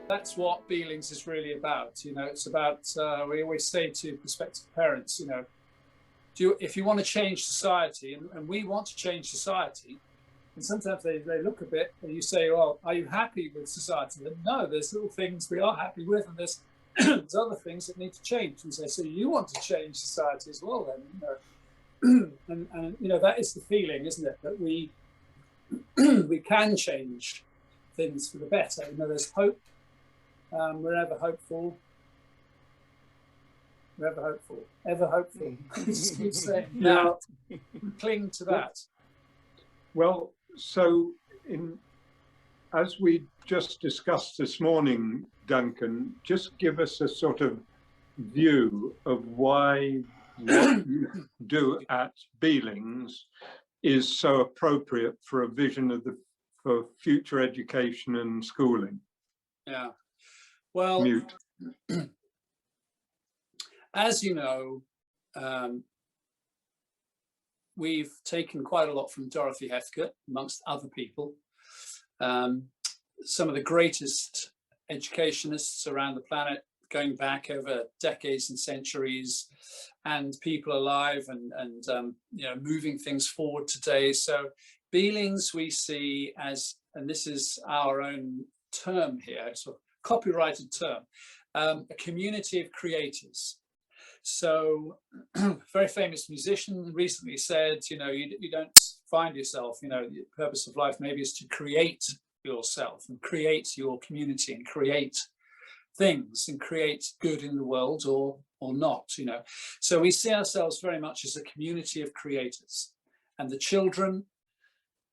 That's what Bealings is really about. It's about, we always say to prospective parents, if you want to change society, and we want to change society, and sometimes they look a bit and you say, well, are you happy with society? And no, there's little things we are happy with, and there's, there's other things that need to change. And say, so you want to change society as well then, and that is the feeling, isn't it? That we can change things for the better. There's hope. We're ever hopeful. We're ever hopeful. Ever hopeful. Just keep saying that. Cling to that. Well, so as we just discussed this morning, Duncan, just give us a sort of view of why what you do at Bealings is so appropriate for a vision for future education and schooling. Yeah. Well, Mute. As you know, we've taken quite a lot from Dorothy Heathcote, amongst other people. Some of the greatest educationists around the planet, going back over decades and centuries, and people alive and moving things forward today. So Bealings we see as, and this is our own term here, sort of copyrighted term, a community of creators. So very famous musician recently said, you don't find yourself, the purpose of life maybe is to create yourself and create your community and create things and create good in the world or not, So we see ourselves very much as a community of creators, and the children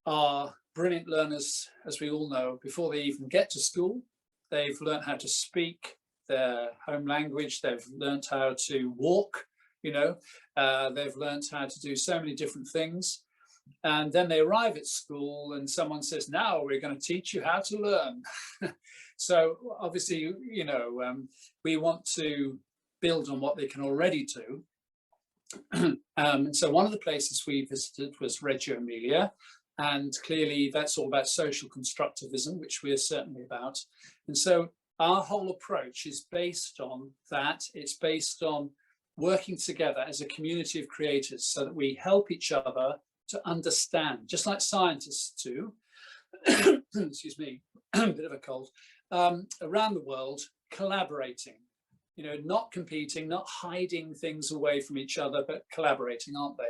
are brilliant learners, as we all know. Before they even get to school, they've learned how to speak their home language, they've learned how to walk, they've learned how to do so many different things. And then they arrive at school and someone says, now we're going to teach you how to learn. So obviously, we want to build on what they can already do. So one of the places we visited was Reggio Emilia, and clearly that's all about social constructivism, which we are certainly about. And so our whole approach is based on that. It's based on working together as a community of creators so that we help each other to understand, just like scientists do, excuse me, a bit of a cold, around the world, collaborating, not competing, not hiding things away from each other, but collaborating, aren't they?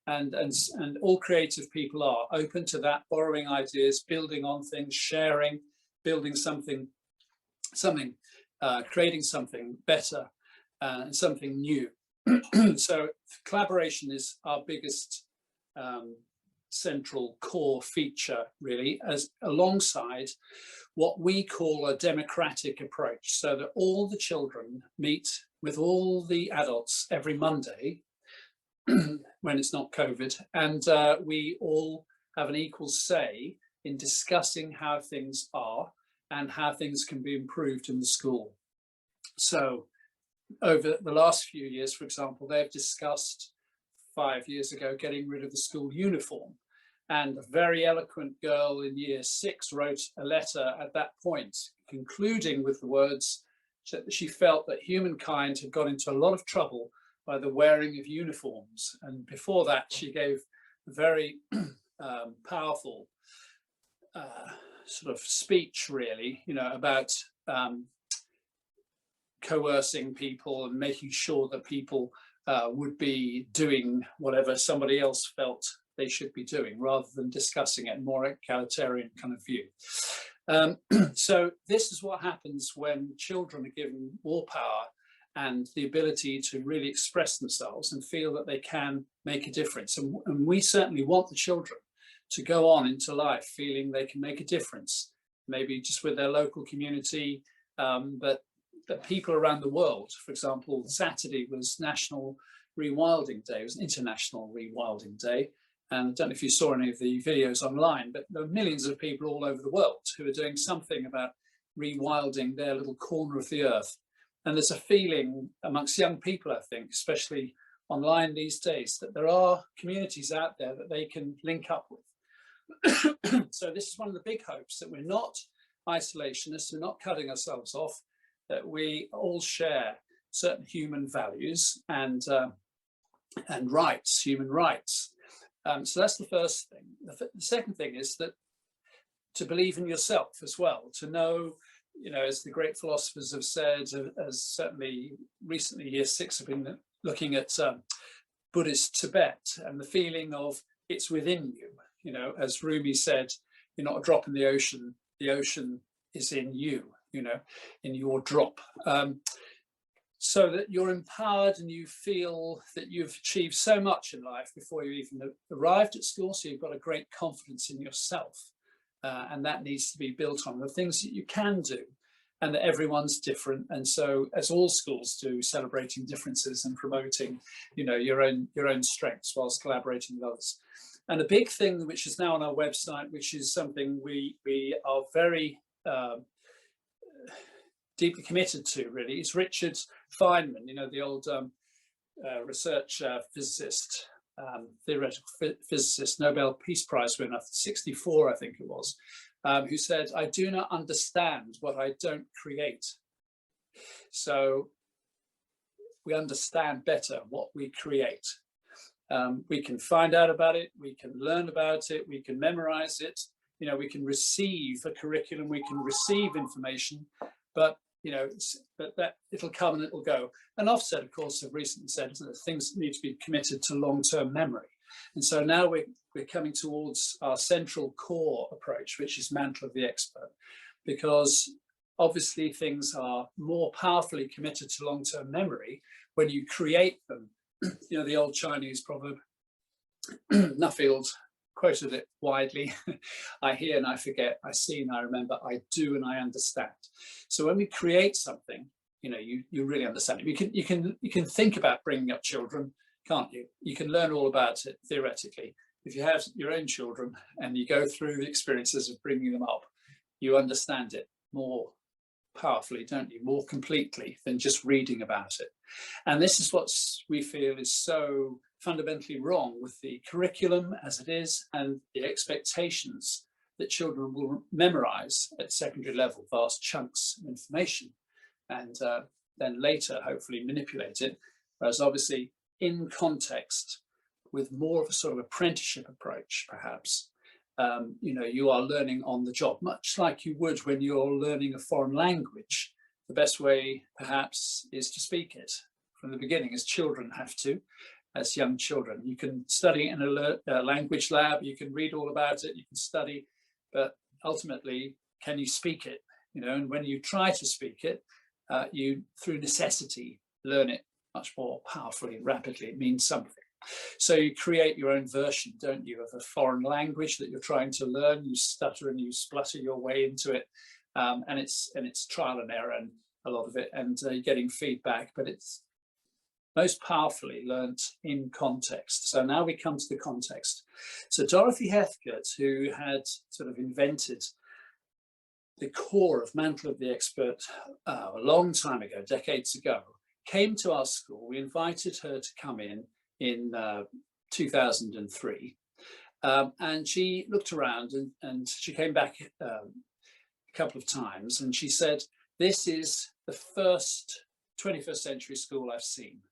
And all creative people are open to that, borrowing ideas, building on things, sharing, building something, creating something better and something new. So collaboration is our biggest central core feature, really, as alongside what we call a democratic approach, so that all the children meet with all the adults every Monday when it's not COVID, and we all have an equal say in discussing how things are and how things can be improved in the school. So over the last few years, for example, they've discussed 5 years ago getting rid of the school uniform, and a very eloquent girl in year 6 wrote a letter at that point concluding with the words that she felt that humankind had got into a lot of trouble by the wearing of uniforms. And before that she gave a very powerful sort of speech, really, about coercing people and making sure that people would be doing whatever somebody else felt they should be doing, rather than discussing it, more egalitarian kind of view. So this is what happens when children are given more power and the ability to really express themselves and feel that they can make a difference. And we certainly want the children to go on into life feeling they can make a difference, maybe just with their local community, but people around the world. For example, Saturday was National Rewilding Day, it was International Rewilding Day. And I don't know if you saw any of the videos online, but there are millions of people all over the world who are doing something about rewilding their little corner of the earth. And there's a feeling amongst young people, I think, especially online these days, that there are communities out there that they can link up with. So this is one of the big hopes, that we're not isolationists, we're not cutting ourselves off, that we all share certain human values and rights, human rights. So that's the first thing. The second thing is that to believe in yourself as well, to know, you know, as the great philosophers have said, as certainly recently year 6 have been looking at Buddhist Tibet and the feeling of it's within you. You know, as Rumi said, you're not a drop in the ocean is in you, you know, in your drop. So that you're empowered and you feel that you've achieved so much in life before you even arrived at school. So you've got a great confidence in yourself. And that needs to be built on the things that you can do, and that everyone's different. And so, as all schools do, celebrating differences and promoting, you know, your own strengths whilst collaborating with others. And a big thing which is now on our website, which is something we are very deeply committed to, really, is Richard Feynman, you know, the old research physicist, theoretical physicist, Nobel Peace Prize winner, 64, I think it was, who said, "I do not understand what I don't create." So we understand better what we create. We can find out about it, we can learn about it, we can memorize it, you know, we can receive a curriculum, we can receive information, but you know, but that it'll come and it'll go. And Ofsted, of course, have recently said that things need to be committed to long-term memory. And so now we're coming towards our central core approach, which is Mantle of the expert, because obviously things are more powerfully committed to long-term memory when you create them. You know, the old Chinese proverb, Nuffield quoted it widely, I hear and I forget, I see and I remember, I do and I understand. So when we create something, you know, you really understand it. You can think about bringing up children, can't you? You can learn all about it theoretically. If you have your own children and you go through the experiences of bringing them up, you understand it more powerfully, don't you? More completely than just reading about it. And this is what we feel is so fundamentally wrong with the curriculum as it is, and the expectations that children will memorize at secondary level, vast chunks of information, and then later hopefully manipulate it. Whereas obviously in context, with more of a sort of apprenticeship approach, perhaps, you know, you are learning on the job, much like you would when you're learning a foreign language. The best way perhaps is to speak it from the beginning, as children have to, as young children. You can study in a language lab, you can read all about it, you can study, but ultimately, can you speak it? You know, and when you try to speak it, you, through necessity, learn it much more powerfully and rapidly. It means something. So you create your own version, don't you, of a foreign language that you're trying to learn. You stutter and you splutter your way into it, and it's trial and error, and a lot of it, and you're getting feedback, but it's most powerfully learnt in context. So now we come to the context. So Dorothy Heathcote, who had sort of invented the core of Mantle of the Expert a long time ago, decades ago, came to our school. We invited her to come in 2003, and she looked around and she came back a couple of times, and she said, "This is the first 21st century school I've seen,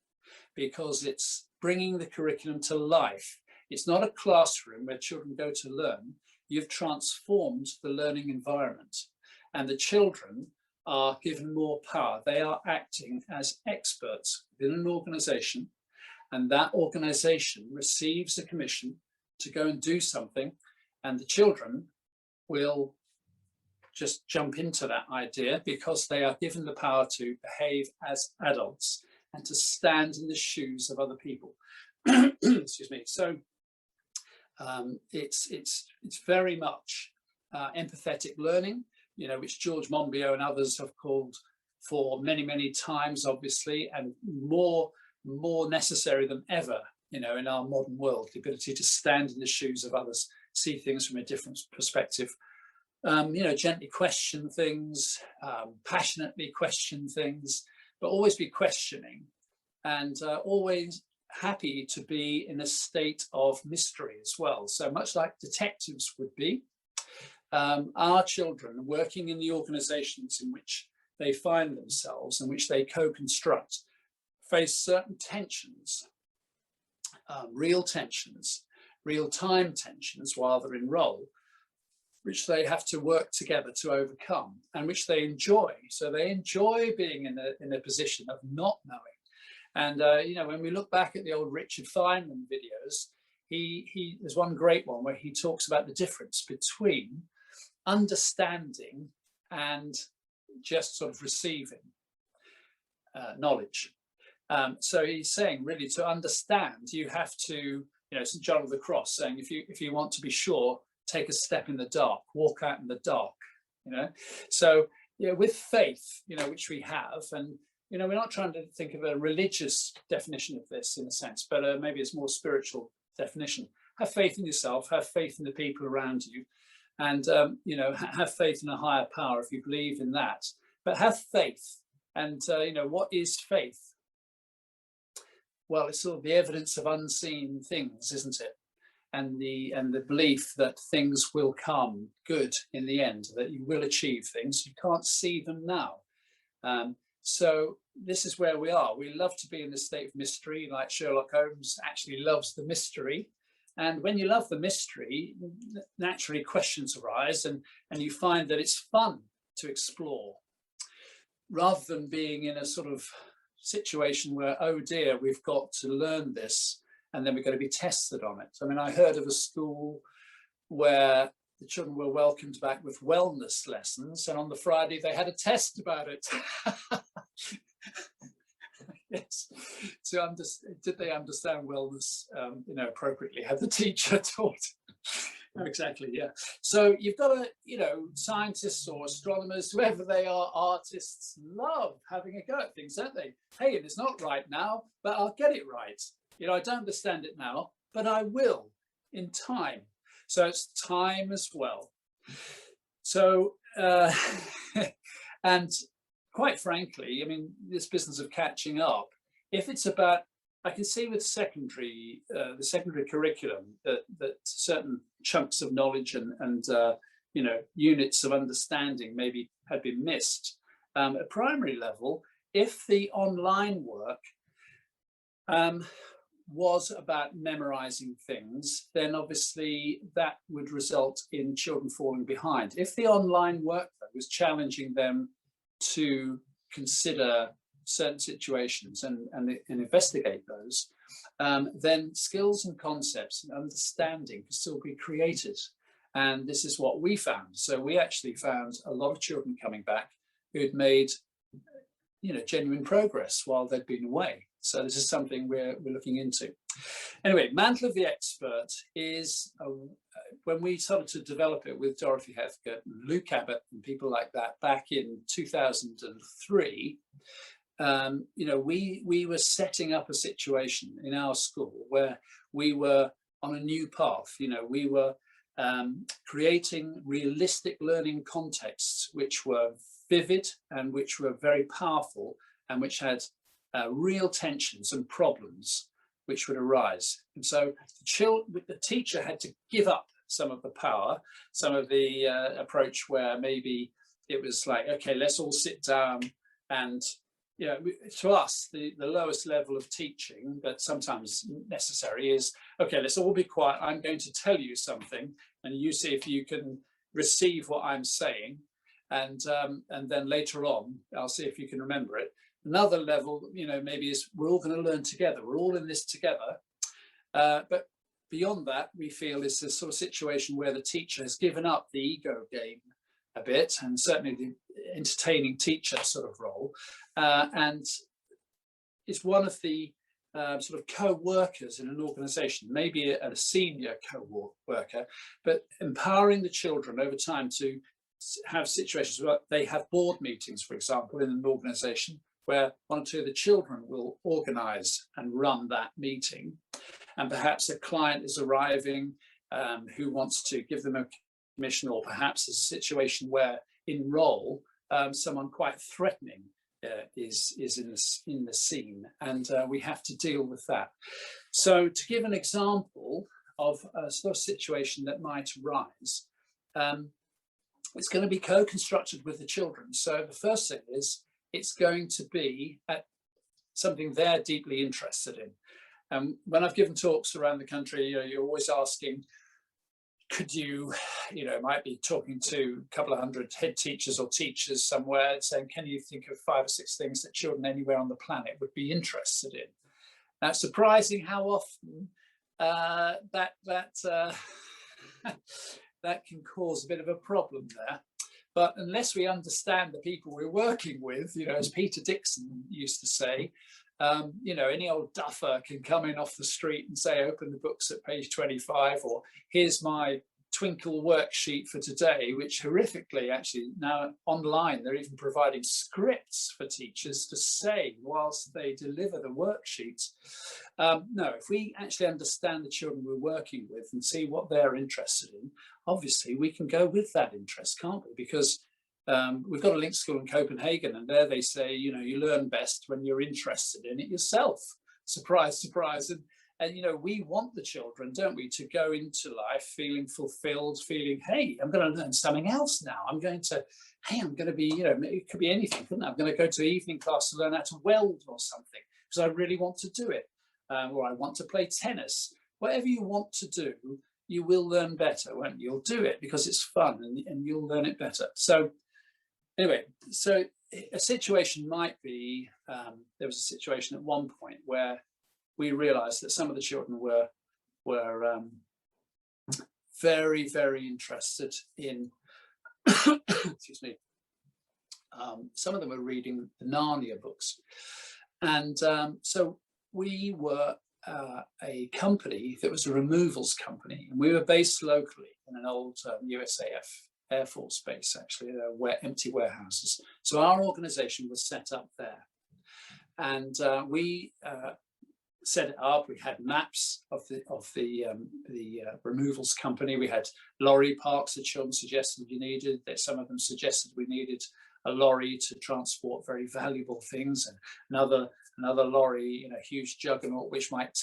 because it's bringing the curriculum to life. It's not a classroom where children go to learn. You've transformed the learning environment, and the children are given more power. They are acting as experts within an organization, and that organization receives a commission to go and do something, and the children will just jump into that idea because they are given the power to behave as adults and to stand in the shoes of other people." Excuse me. So it's very much empathetic learning, you know, which George Monbiot and others have called for many times, obviously, and more necessary than ever, you know, in our modern world, the ability to stand in the shoes of others, see things from a different perspective, you know, gently question things, passionately question things, but always be questioning, and always happy to be in a state of mystery as well. So much like detectives would be, our children working in the organizations in which they find themselves and which they co-construct face certain tensions, real-time tensions while they're in role, which they have to work together to overcome and which they enjoy. So they enjoy being in a position of not knowing. And, you know, when we look back at the old Richard Feynman videos, there's one great one where he talks about the difference between understanding and just sort of receiving knowledge. So he's saying, really, to understand, you have to, you know, St. John of the Cross saying, if you want to be sure, take a step in the dark, walk out in the dark, you know. So, yeah, with faith, you know, which we have, and, you know, we're not trying to think of a religious definition of this in a sense, but maybe it's more spiritual definition. Have faith in yourself, have faith in the people around you, and, you know, have faith in a higher power if you believe in that. But have faith. And, you know, what is faith? Well, it's sort of the evidence of unseen things, isn't it? And the belief that things will come good in the end, that you will achieve things. You can't see them now. So this is where we are. We love to be in the state of mystery, like Sherlock Holmes actually loves the mystery. And when you love the mystery, naturally questions arise, and you find that it's fun to explore, rather than being in a sort of situation where, oh dear, we've got to learn this, and then we're going to be tested on it. I mean, I heard of a school where the children were welcomed back with wellness lessons, and on the Friday they had a test about it. Yes, did they understand wellness, you know, appropriately? Had the teacher taught? Exactly, yeah. So you've got to, you know, scientists or astronomers, whoever they are, artists, love having a go at things, don't they? Hey, it's not right now, but I'll get it right. You know, I don't understand it now, but I will in time. So it's time as well. So, and quite frankly, I mean, this business of catching up, if it's about, I can see with secondary, the secondary curriculum that certain chunks of knowledge and you know, units of understanding maybe had been missed. At primary level, if the online work was about memorizing things, then obviously that would result in children falling behind. If the online work was challenging them to consider certain situations and investigate those, then skills and concepts and understanding can still be created. And this is what we found. So we actually found a lot of children coming back who had made, you know, genuine progress while they'd been away. So this is something we're looking into. Anyway, Mantle of the Expert is, when we started to develop it with Dorothy Heathcote and Luke Abbott and people like that back in 2003, you know, we were setting up a situation in our school where we were on a new path. You know, we were creating realistic learning contexts which were vivid and which were very powerful and which had real tensions and problems which would arise. And so the teacher had to give up some of the power, some of the approach where maybe it was like, okay, let's all sit down and, you know, to us, the lowest level of teaching, but sometimes necessary, is, okay, let's all be quiet. I'm going to tell you something, and you see if you can receive what I'm saying, and then later on, I'll see if you can remember it. Another level, you know, maybe is we're all going to learn together. We're all in this together. But beyond that, we feel is this sort of situation where the teacher has given up the ego game a bit, and certainly the entertaining teacher sort of role, and is one of the sort of co-workers in an organization, maybe a senior co-worker, but empowering the children over time to have situations where they have board meetings, for example, in an organization where one or two of the children will organize and run that meeting. And perhaps a client is arriving who wants to give them a commission, or perhaps a situation where in role, someone quite threatening is in the scene, and we have to deal with that. So to give an example of a sort of situation that might arise, it's going to be co-constructed with the children. So the first thing is it's going to be at something they're deeply interested in. And when I've given talks around the country, you're always asking, could you, might be talking to a couple of hundred head teachers or teachers somewhere saying, can you think of 5 or 6 things that children anywhere on the planet would be interested in? Now, it's surprising how often that can cause a bit of a problem there. But unless we understand the people we're working with, as Peter Dixon used to say, any old duffer can come in off the street and say, open the books at page 25, or here's my Twinkle worksheet for today, which horrifically, actually, now online, they're even providing scripts for teachers to say whilst they deliver the worksheets. No, if we actually understand the children we're working with and see what they're interested in, obviously we can go with that interest, can't we? Because we've got a Bealings School in Copenhagen, and there they say, you learn best when you're interested in it yourself. Surprise, surprise. And we want the children, don't we, to go into life feeling fulfilled, feeling, hey, I'm going to learn something else now. I'm going to be, it could be anything, couldn't it? I'm going to go to evening class to learn how to weld or something because I really want to do it. Or I want to play tennis. Whatever you want to do, you will learn better, won't you? You'll do it because it's fun and you'll learn it better. So anyway, so a situation might be, there was a situation at one point where we realized that some of the children were very, very interested in, excuse me, some of them were reading the Narnia books. And so we were a company that was a removals company, and we were based locally in an old USAF Air Force base, actually, empty warehouses. So our organization was set up there. And we set it up. We had maps of the removals company. We had lorry parks that children suggested we needed. Some of them suggested we needed a lorry to transport very valuable things, and another lorry, huge juggernaut, which might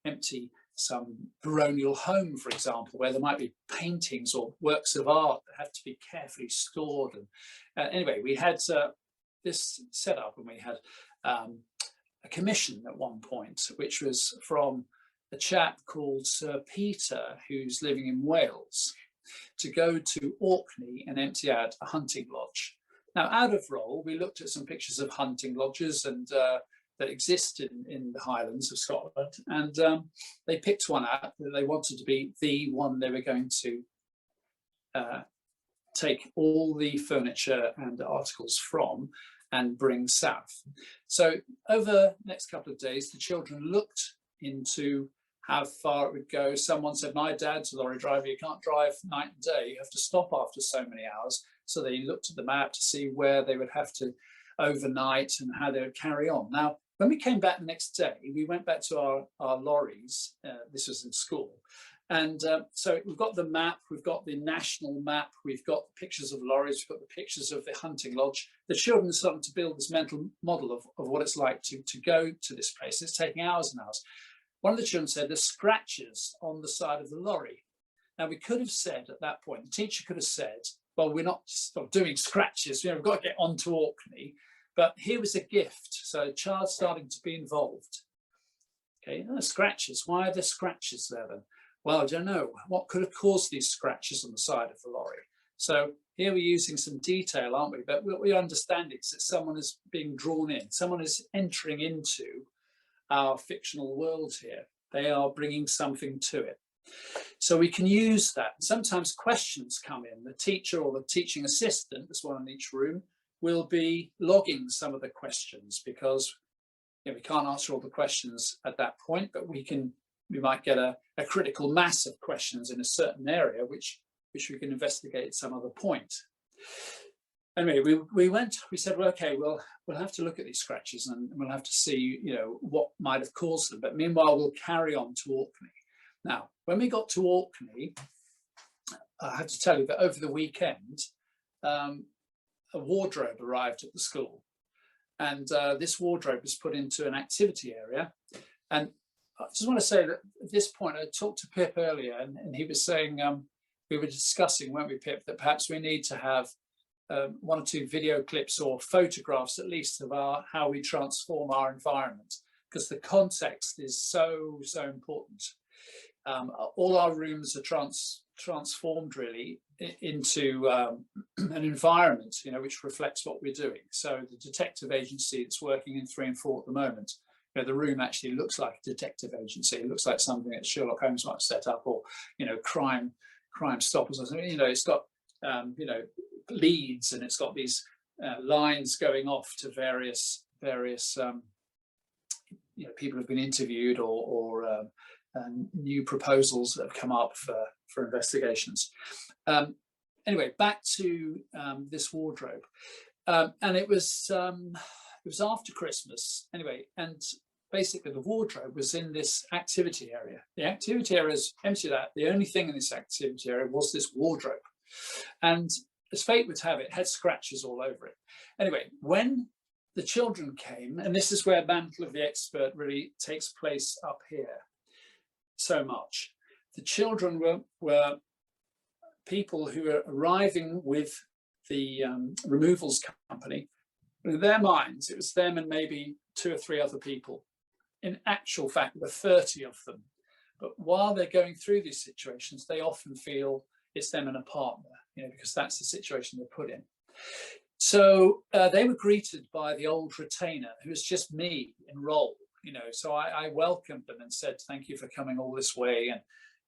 empty some baronial home, for example, where there might be paintings or works of art that have to be carefully stored. And anyway, we had this set up, and we had a commission at one point, which was from a chap called Sir Peter, who's living in Wales, to go to Orkney and empty out a hunting lodge. Now, out of role, we looked at some pictures of hunting lodges and that exist in the Highlands of Scotland, and they picked one out that they wanted to be the one they were going to take all the furniture and articles from and bring south. So over the next couple of days, the children looked into how far it would go. Someone said, my dad's a lorry driver, you can't drive night and day, you have to stop after so many hours. So they looked at the map to see where they would have to overnight and how they would carry on. Now, when we came back the next day, we went back to our lorries. This was in school. And so we've got the map, we've got the national map, we've got pictures of lorries, we've got the pictures of the hunting lodge. The children are starting to build this mental model of what it's like to go to this place. It's taking hours and hours. One of the children said, there's scratches on the side of the lorry. Now, we could have said at that point, the teacher could have said, well, we're not doing scratches, we've got to get on to Orkney. But here was a gift. So a child starting to be involved. Okay, scratches. Why are there scratches there then? Well, I don't know. What could have caused these scratches on the side of the lorry? So here we're using some detail, aren't we? But what we understand is that someone is being drawn in. Someone is entering into our fictional world here. They are bringing something to it. So we can use that. Sometimes questions come in. The teacher or the teaching assistant, there's one in each room, will be logging some of the questions because we can't answer all the questions at that point, but we might get a critical mass of questions in a certain area, which we can investigate at some other point. Anyway, we said, well, okay, we'll have to look at these scratches and we'll have to see, what might have caused them. But meanwhile, we'll carry on to Orkney. Now, when we got to Orkney, I have to tell you that over the weekend, a wardrobe arrived at the school. And this wardrobe was put into an activity area. And I just want to say that at this point, I talked to Pip earlier, and he was saying, we were discussing, weren't we, Pip, that perhaps we need to have 1 or 2 video clips or photographs at least of how we transform our environment, because the context is so important. All our rooms are transformed really into an environment, you know, which reflects what we're doing. So the detective agency that's working in 3 and 4 at the moment, you know, the room actually looks like a detective agency. It looks like something that Sherlock Holmes might have set up, or, you know, crime stoppers or something. You know, it's got you know, leads, and it's got these lines going off to various you know, people have been interviewed, or new proposals that have come up for investigations. Anyway, back to this wardrobe, and it was after Christmas anyway, and basically the wardrobe was in this activity area. The activity area is emptied out. The only thing in this activity area was this wardrobe, and as fate would have it, it had scratches all over it. Anyway, when the children came, and this is where Mantle of the Expert really takes place up here so much. The children were people who were arriving with the removals company. In their minds, it was them and maybe 2 or 3 other people. In actual fact, there were 30 of them. But while they're going through these situations, they often feel it's them and a partner, you know, because that's the situation they're put in. So they were greeted by the old retainer, who was just me in role, you know. So I welcomed them and said, thank you for coming all this way. And,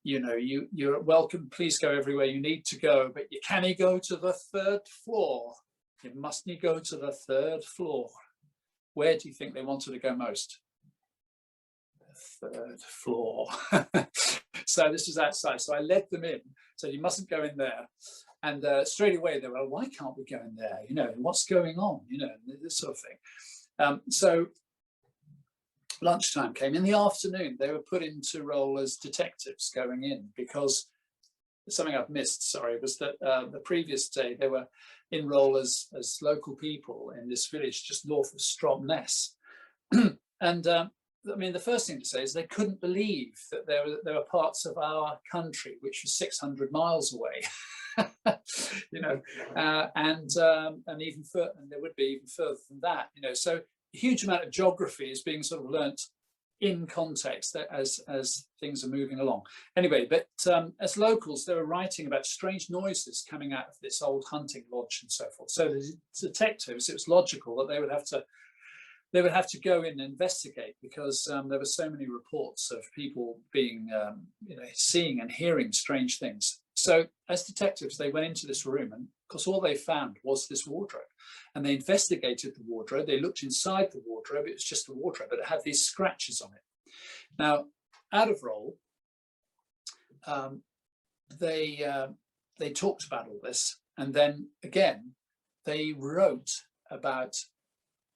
you know, you're welcome. Please go everywhere you need to go, but you can't go to the 3rd floor. You mustn't go to the 3rd floor. Where do you think they wanted to go most? The 3rd floor. So this is outside. So I led them in. So you mustn't go in there. And straight away they were, why can't we go in there? You know, what's going on? You know, this sort of thing. So lunchtime came. In the afternoon, they were put into role as detectives going in, because something I've missed, sorry, was that the previous day they were in role as local people in this village just north of Stromness. And I mean, the first thing to say is they couldn't believe that there were parts of our country which were 600 miles away. You know, and even further, and there would be even further than that, you know. So a huge amount of geography is being sort of learnt in context as things are moving along. Anyway, but as locals, they were writing about strange noises coming out of this old hunting lodge and so forth. So the detectives, it was logical that they would have to go in and investigate, because there were so many reports of people being, you know, seeing and hearing strange things. So as detectives, they went into this room, and of course, all they found was this wardrobe. And they investigated the wardrobe. They looked inside the wardrobe. It was just a wardrobe, but it had these scratches on it. Now, out of role, they talked about all this, and then again, they wrote about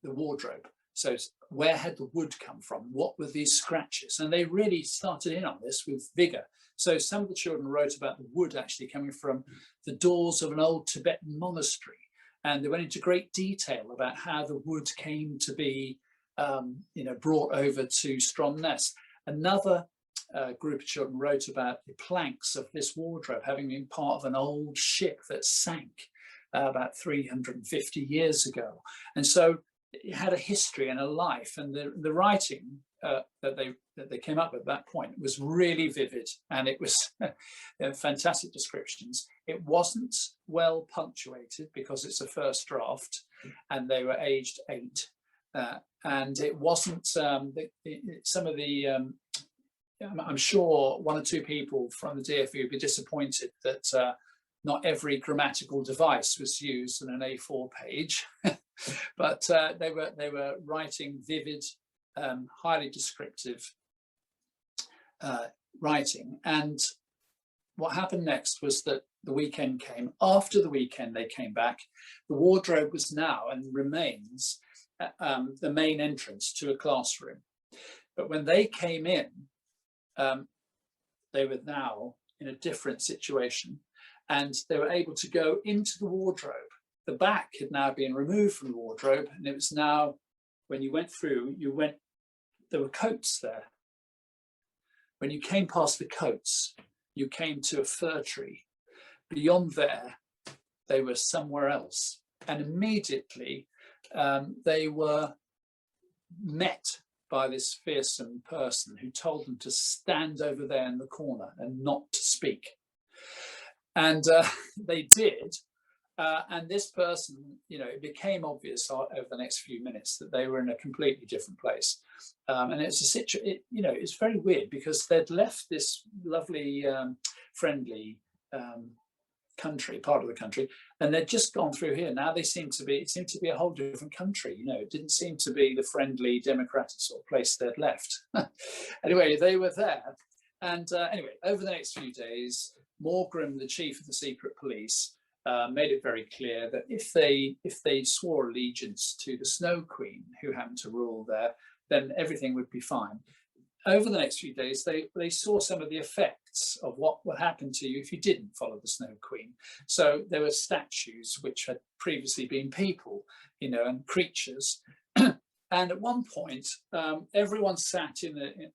the wardrobe. So where had the wood come from? What were these scratches? And they really started in on this with vigor. So some of the children wrote about the wood actually coming from the doors of an old Tibetan monastery. And they went into great detail about how the wood came to be, you know, brought over to Stromness. Another group of children wrote about the planks of this wardrobe having been part of an old ship that sank about 350 years ago. And so it had a history and a life, and the writing that they came up with at that point was really vivid, and it was fantastic descriptions. It wasn't well punctuated because it's a first draft, and they were aged 8, and it wasn't some of the I'm sure 1 or 2 people from the DFE would be disappointed that not every grammatical device was used on an A4 page. But they were writing vivid, highly descriptive writing. And what happened next was that the weekend came. After the weekend, they came back. The wardrobe was now and remains the main entrance to a classroom. But when they came in, they were now in a different situation, and they were able to go into the wardrobe. The back had now been removed from the wardrobe, and it was now, when you went through, there were coats there. When you came past the coats, you came to a fir tree. beyond there, they were somewhere else. And immediately they were met by this fearsome person who told them to stand over there in the corner and not to speak. And they did. And this person, it became obvious over the next few minutes that they were in a completely different place. And it's a situation, it's very weird because they'd left this lovely, friendly part of the country, and they'd just gone through here. Now it seemed to be a whole different country. It didn't seem to be the friendly democratic sort of place they'd left. Anyway, they were there. And anyway, over the next few days, Morgram, the chief of the secret police, made it very clear that if they swore allegiance to the Snow Queen, who happened to rule there, then everything would be fine. Over the next few days, they saw some of the effects of what would happen to you if you didn't follow the Snow Queen. So there were statues which had previously been people, and creatures. And at one point, everyone sat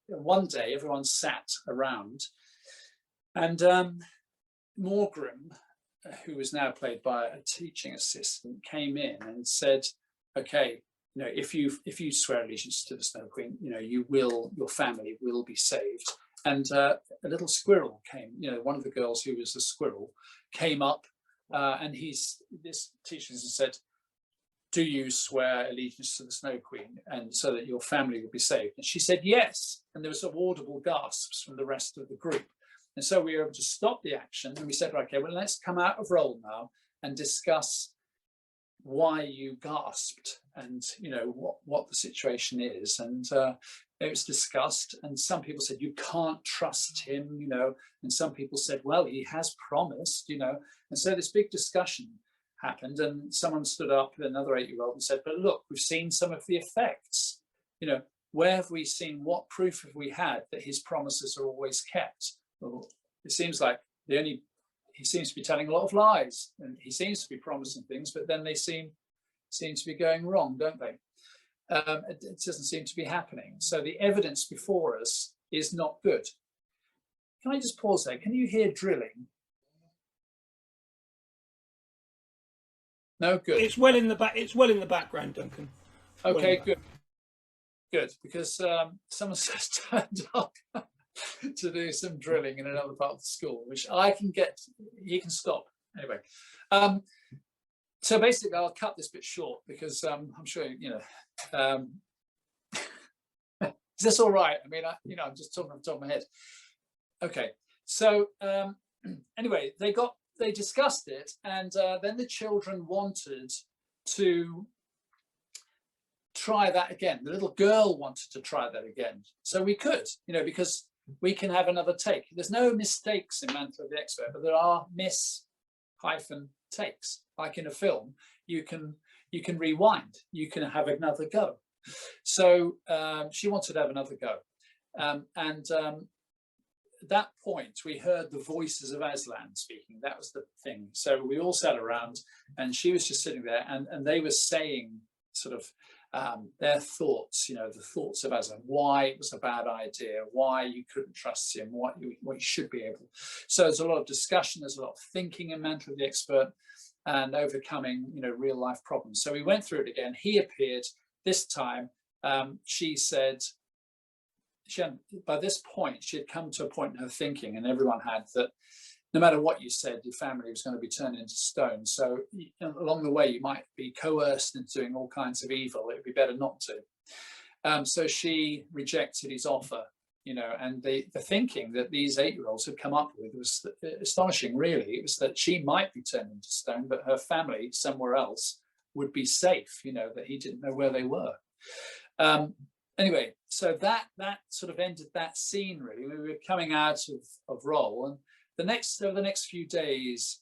one day, everyone sat around, and Morgram, who was now played by a teaching assistant, came in and said, okay, if you swear allegiance to the Snow Queen, your family will be saved. And a little squirrel came, one of the girls who was a squirrel came up, and this teacher said, do you swear allegiance to the Snow Queen, and so that your family will be saved? And she said yes, and there was sort of audible gasps from the rest of the group. And so we were able to stop the action, and we said, okay, well, let's come out of roll now and discuss why you gasped and what the situation is. And it was discussed, and some people said you can't trust him, and some people said, well, he has promised, and so this big discussion happened, and someone stood up, another 8-year-old, and said, but look, we've seen some of the effects. Where have we seen, what proof have we had that his promises are always kept? Well, it seems like he seems to be telling a lot of lies, and he seems to be promising things, but then they seem to be going wrong, don't they? It doesn't seem to be happening. So the evidence before us is not good. Can I just pause there? Can you hear drilling? No, good. It's well in the back. It's well in the background, Duncan. Okay, good. Good, because someone's just turned up to do some drilling in another part of the school, which I can get. You can stop anyway. So basically, I'll cut this bit short because I'm sure is this all right? I mean, I'm just talking off the top of my head. Okay, so anyway, they discussed it, and then the children wanted to try that again. The little girl wanted to try that again, so we could, because we can have another take. There's no mistakes in Mantle of the Expert, but there are takes. Like in a film, you can rewind. You can have another go. So she wanted to have another go, and at that point we heard the voices of Aslan speaking. That was the thing. So we all sat around, and she was just sitting there, and they were saying sort of their thoughts, the thoughts of Aslan, why it was a bad idea, why you couldn't trust him, what you should be able. So there's a lot of discussion, there's a lot of thinking in Mantle of the Expert, and overcoming, real life problems. So we went through it again. He appeared this time. She said, by this point, she had come to a point in her thinking, and everyone had, that no matter what you said, your family was going to be turned into stone. So along the way, you might be coerced into doing all kinds of evil. It would be better not to. So she rejected his offer, and the thinking that these 8-year-olds had come up with was astonishing, really. It was that she might be turned into stone, but her family somewhere else would be safe, that he didn't know where they were. Anyway, so that sort of ended that scene, really. We were coming out of roll, and over the next few days,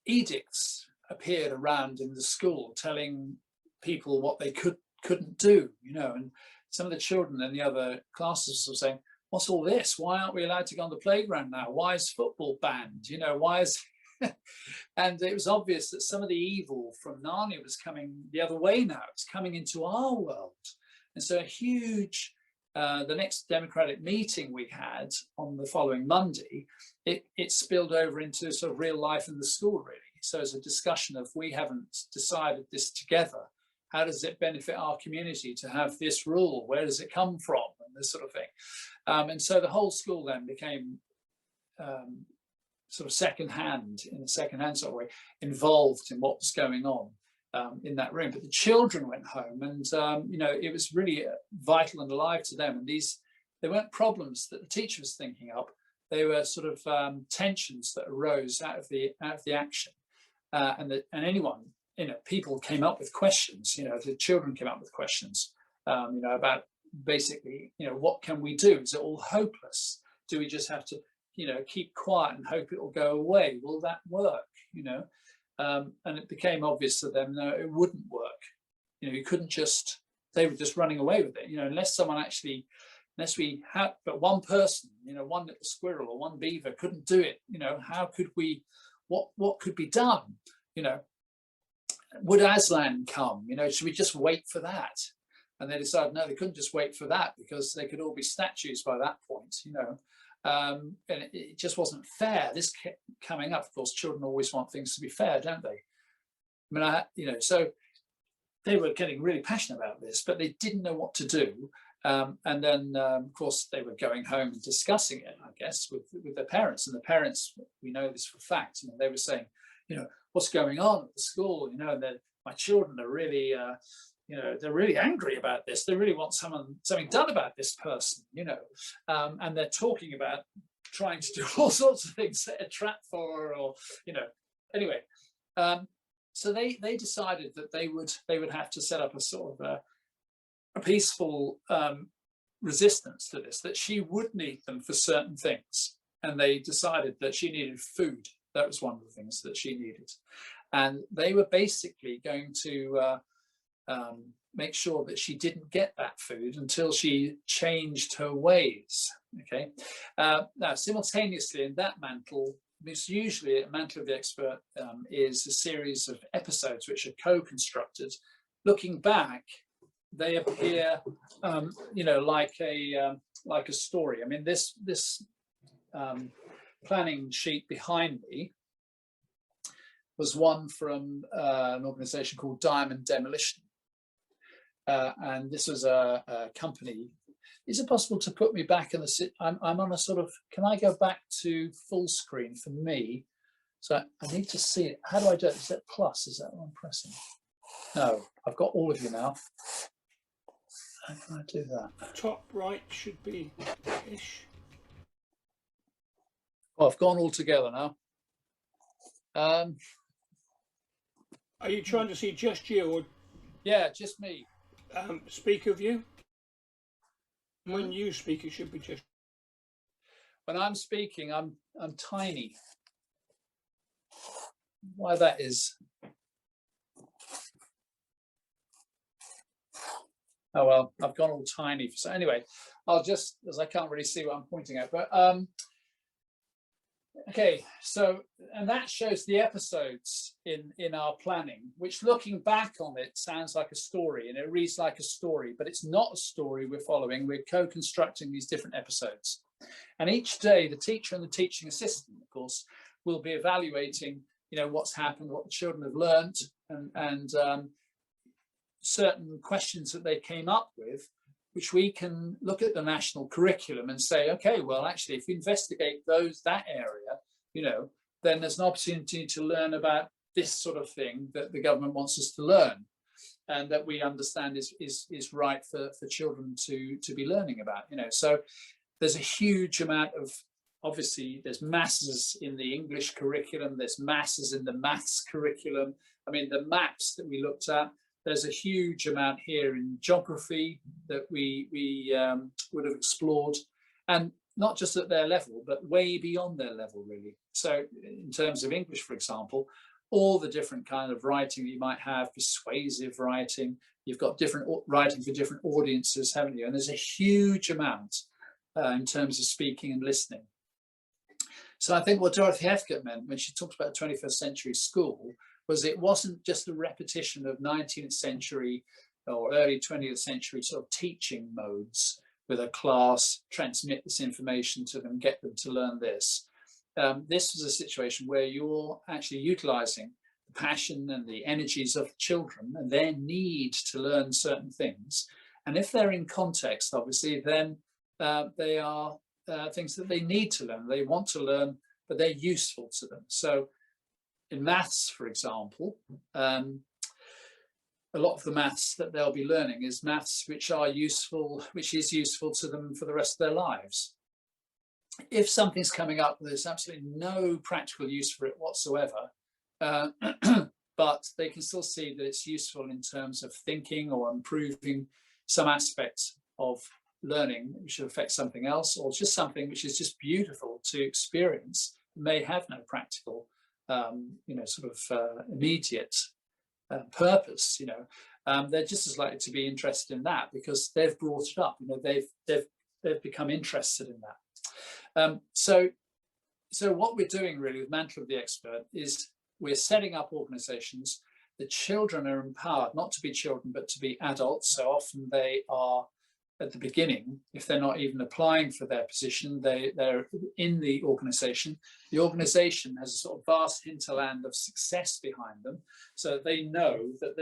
edicts appeared around in the school telling people what they couldn't do, and some of the children in the other classes were saying, what's all this? Why aren't we allowed to go on the playground now? Why is football banned? Why is and it was obvious that some of the evil from Narnia was coming the other way now. It's coming into our world. And so a huge the next democratic meeting we had on the following Monday, it spilled over into sort of real life in the school, really. So it's a discussion of, we haven't decided this together. How does it benefit our community to have this rule? Where does it come from? And this sort of thing. And so the whole school then became sort of secondhand, in a secondhand sort of way, involved in what was going on in that room. But the children went home, and you know, it was really vital and alive to them. And they weren't problems that the teacher was thinking up. They were sort of tensions that arose out of the action, and anyone, you know, people came up with questions. You know, the children came up with questions, you know, about basically, you know, what can we do? Is it all hopeless? Do we just have to, you know, keep quiet and hope it will go away? Will that work? You know, and it became obvious to them, no, it wouldn't work. You know, you couldn't just, they were just running away with it. You know, unless we had, but one person, you know, one little squirrel or one beaver couldn't do it. You know, how could we, what could be done? You know, would Aslan come? You know, should we just wait for that? And they decided, no, they couldn't just wait for that, because they could all be statues by that point, you know. And it just wasn't fair. This kept coming up. Of course, children always want things to be fair, don't they? I mean, you know, so they were getting really passionate about this, but they didn't know what to do. And then, of course, they were going home and discussing it, I guess, with their parents. And the parents, we know this for fact, you know, they were saying, you know, what's going on at the school? You know, and then my children are really, you know, they're really angry about this. They really want something done about this person, you know, and they're talking about trying to do all sorts of things, set a trap for her, or, you know, anyway. So they decided that they would have to set up a sort of a peaceful resistance to this, that she would need them for certain things. And they decided that she needed food. That was one of the things that she needed. And they were basically going to make sure that she didn't get that food until she changed her ways. Okay. Now, simultaneously in that Mantle, because usually a Mantle of the Expert is a series of episodes which are co-constructed. Looking back, they appear, you know, like a story. I mean, this planning sheet behind me was one from an organization called Diamond Demolition. And this was a company. Is it possible to put me back in the, I'm on a sort of, can I go back to full screen for me? So I need to see it. How do I do it? Is that plus? Is that what I'm pressing? No, I've got all of you now. How can I do that? Top right should be ish. Well, I've gone all together now. Are you trying to see just you, or Yeah, just me. speaker view? When you speak, it should be just. When I'm speaking, I'm tiny. Why that is? Oh well, I've gone all tiny. So anyway, I'll just, as I can't really see what I'm pointing at, but okay. So, and that shows the episodes in our planning, which looking back on it sounds like a story, and it reads like a story, but it's not a story we're following. We're co-constructing these different episodes, and each day the teacher and the teaching assistant, of course, will be evaluating, you know, what's happened, what the children have learned, and certain questions that they came up with, which we can look at the national curriculum and say, okay, well, actually, if we investigate that area, you know, then there's an opportunity to learn about this sort of thing that the government wants us to learn, and that we understand is right for children to be learning about, you know. So there's a huge amount of, obviously, there's masses in the English curriculum, there's masses in the maths curriculum. I mean, the maps that we looked at, there's a huge amount here in geography that we would have explored, and not just at their level, but way beyond their level, really. So in terms of English, for example, all the different kind of writing you might have, persuasive writing, you've got different writing for different audiences, haven't you? And there's a huge amount in terms of speaking and listening. So I think what Dorothy Heathcote meant when she talked about 21st century school was it wasn't just a repetition of 19th century or early 20th century sort of teaching modes, with a class, transmit this information to them, get them to learn this. This was a situation where you're actually utilizing the passion and the energies of children and their need to learn certain things. And if they're in context, obviously, then they are things that they need to learn, they want to learn, but they're useful to them. So in maths, for example, a lot of the maths that they'll be learning is maths which is useful to them for the rest of their lives. If something's coming up, there's absolutely no practical use for it whatsoever, but they can still see that it's useful in terms of thinking or improving some aspects of learning which should affect something else, or just something which is just beautiful to experience, may have no practical, immediate purpose. They're just as likely to be interested in that because they've brought it up. They've become interested in that. So what we're doing really with Mantle of the Expert is we're setting up organisations. The children are empowered not to be children but to be adults. So often they are at the beginning, if they're not even applying for their position, they're in the organisation. The organisation has a sort of vast hinterland of success behind them, so they know that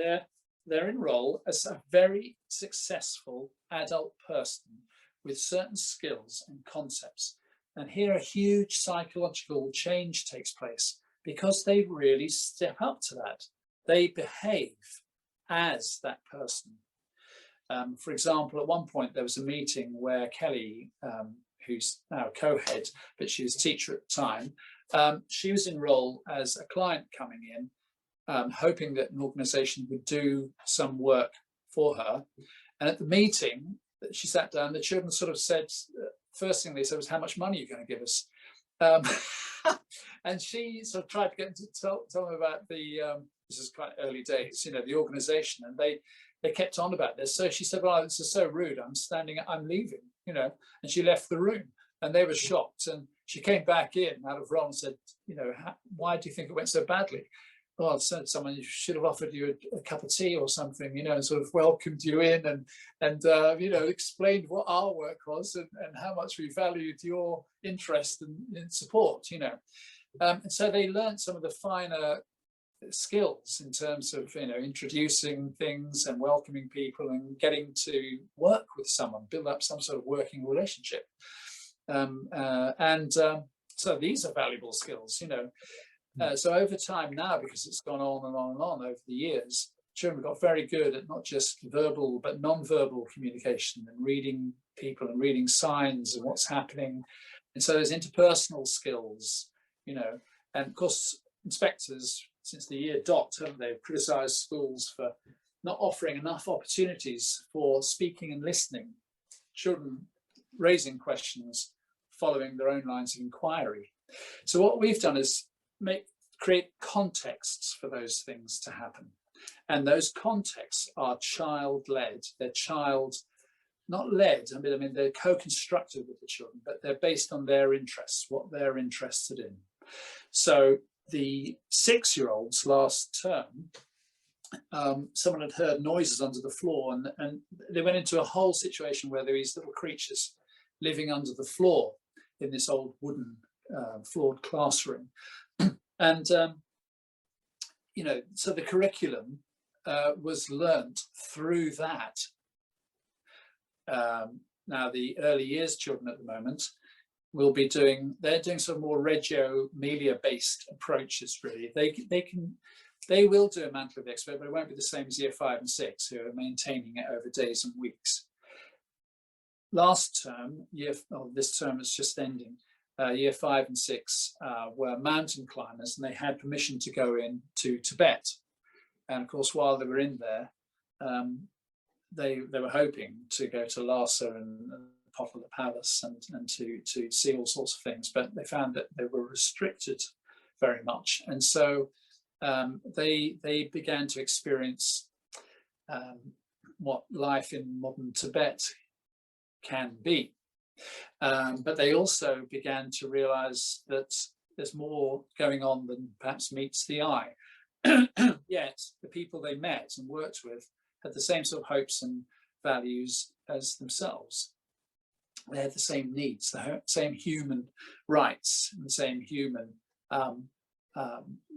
they're enrolled as a very successful adult person with certain skills and concepts. And here a huge psychological change takes place because they really step up to that. They behave as that person. For example, at one point there was a meeting where Kelly, who's now co-head, but she was teacher at the time, she was enrolled as a client coming in, hoping that an organisation would do some work for her. And at the meeting, she sat down, the children sort of said, first thing they said was, how much money are you going to give us? And she sort of tried to get them to tell them about this is quite early days, the organisation, and they kept on about this. So she said, well, this is so rude, I'm leaving, and she left the room and they were shocked. And she came back in out of role and said, why do you think it went so badly? Well, someone should have offered you a cup of tea or something, and sort of welcomed you in and explained what our work was and how much we valued your interest and support, And so they learned some of the finer skills in terms of introducing things and welcoming people and getting to work with someone, build up some sort of working relationship. So these are valuable skills, so over time now, because it's gone on and on and on over the years, children got very good at not just verbal but non-verbal communication and reading people and reading signs and what's happening. And so there's interpersonal skills, and of course inspectors since the year dot, haven't they, criticised schools for not offering enough opportunities for speaking and listening, children raising questions, following their own lines of inquiry. So what we've done is create contexts for those things to happen. And those contexts are child-led. They're not led, I mean, they're co-constructed with the children, but they're based on their interests, what they're interested in. So the 6-year-olds last term, someone had heard noises under the floor, and they went into a whole situation where there were these little creatures living under the floor in this old wooden floored classroom. And, so the curriculum was learnt through that. Now, the early years children at the moment will be they're doing some more Reggio Emilia based approaches, really. They will do a Mantle of the Expert, but it won't be the same as year 5 and 6, who are maintaining it over days and weeks. Last term, this term is just ending, year 5 and 6 were mountain climbers, and they had permission to go into Tibet. And of course, while they were in there, they were hoping to go to Lhasa and Potala Palace and to see all sorts of things, but they found that they were restricted very much. And so they began to experience what life in modern Tibet can be. But they also began to realize that there's more going on than perhaps meets the eye. Yet the people they met and worked with had the same sort of hopes and values as themselves. they had the same needs, the same human rights, and the same human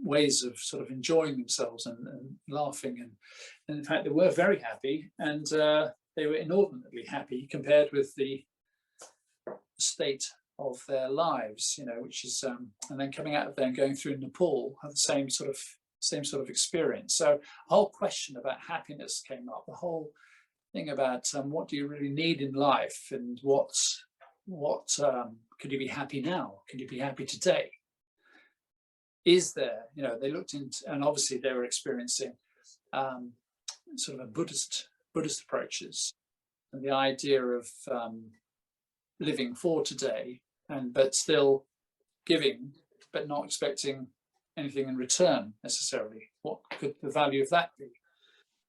ways of sort of enjoying themselves and laughing. And in fact, they were very happy, and they were inordinately happy compared with the state of their lives, you know, which is, and then coming out of there and going through Nepal, had the same sort of experience. So a whole question about happiness came up, the whole thing about what do you really need in life, and what could you be happy now? Can you be happy today? Is there, you know, they looked into, and obviously they were experiencing sort of a Buddhist approaches, and the idea of living for today, but still giving, but not expecting anything in return necessarily. What could the value of that be?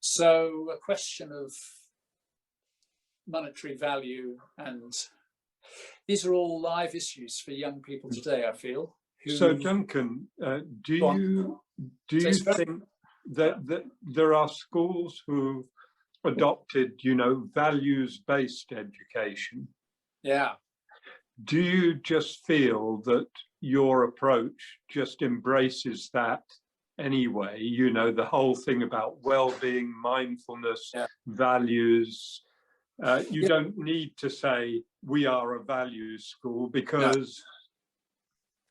So a question of monetary value, and these are all live issues for young people today, I feel. So Duncan, do you think that there are schools who've adopted, you know, values-based education? Yeah. Do you just feel that your approach just embraces that anyway? You know, the whole thing about well-being, mindfulness, values. You don't need to say we are a values school, because... No.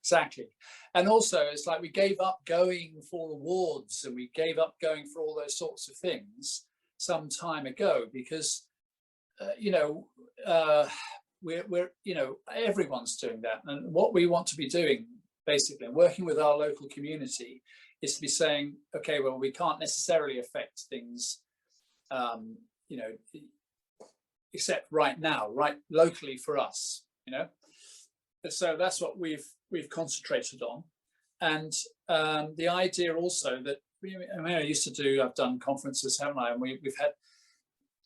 Exactly. And also, it's like we gave up going for awards, and we gave up going for all those sorts of things some time ago, because, you know, we're, you know, everyone's doing that. And what we want to be doing, basically, working with our local community, is to be saying, okay, well, we can't necessarily affect things, you know, except right now, right locally for us, you know. So that's what we've concentrated on. And the idea also that, I mean, I've done conferences, haven't I? And we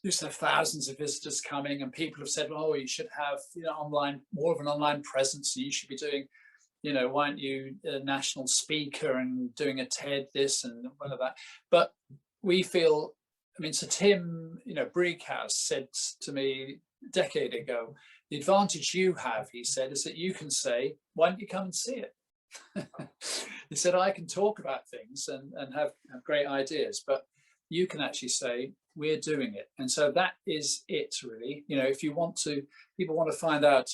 used to have thousands of visitors coming, and people have said, oh, you should have, you know, more of an online presence, and you should be doing, you know, why aren't you a national speaker and doing a TED this and one of that? But we feel, I mean, Sir Tim, you know, Brighouse said to me a decade ago, the advantage you have, he said, is that you can say, why don't you come and see it? He said, I can talk about things and have great ideas, but you can actually say, we're doing it. And so that is it, really. You know, if you want to, people want to find out,